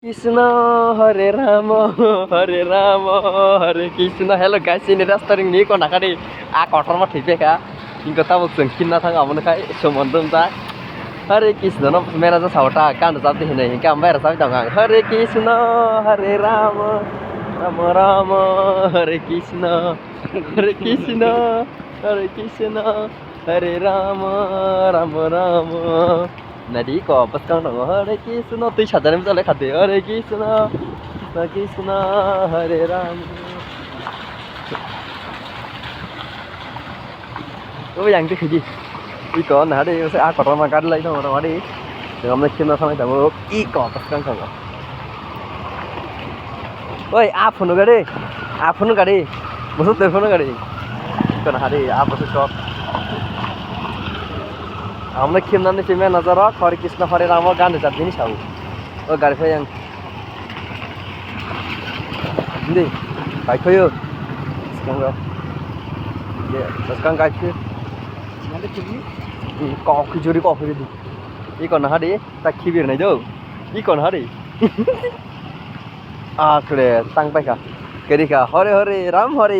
কৃষ্ণ হরে রাম হরে রাম হরে Krishna hello guys ini restoran ini kok nak ada kotor mah ठीक है इनका ताव संकीन ना था हमने खाए समंदर था हरे कृष्ण ना मेरा जो सावटा कांड जाते हैं नहीं क्या मेरा सावटा का Hare Krishna Hare Ram Ram Ram Hare Krishna Hare Krishna Hare Krishna Hare Ram Ram Ram Nadi ko pas kang dong Hare Krishna tuy sadar em sale khate Hare Krishna Krishna Krishna Hare Ram có cái gì thì gì đi còn hả đi sẽ ăn còn mà cắt lấy thôi mà đi rồi hôm nay khi nó xong thì tao ý còn pas kang không oi आप phone गाड़ी बस telephone गाड़ी còn hả đi आप बस shop আমরা খেমনানে ফেমে নজর হরে কৃষ্ণ হরে রাম গান যা জিনিস আও ও গাড়ি ফায়াং দি বাইকয়ো স্কাঙ্গা ये স্কাঙ্গা গাইছে মানে কি কফি জুরি কফি দি ই কোন হাড়ি তা খিবির নাই দো ই কোন হাড়ি আকড়ে তাং পাইকা কেরিকা হরে হরে রাম হরে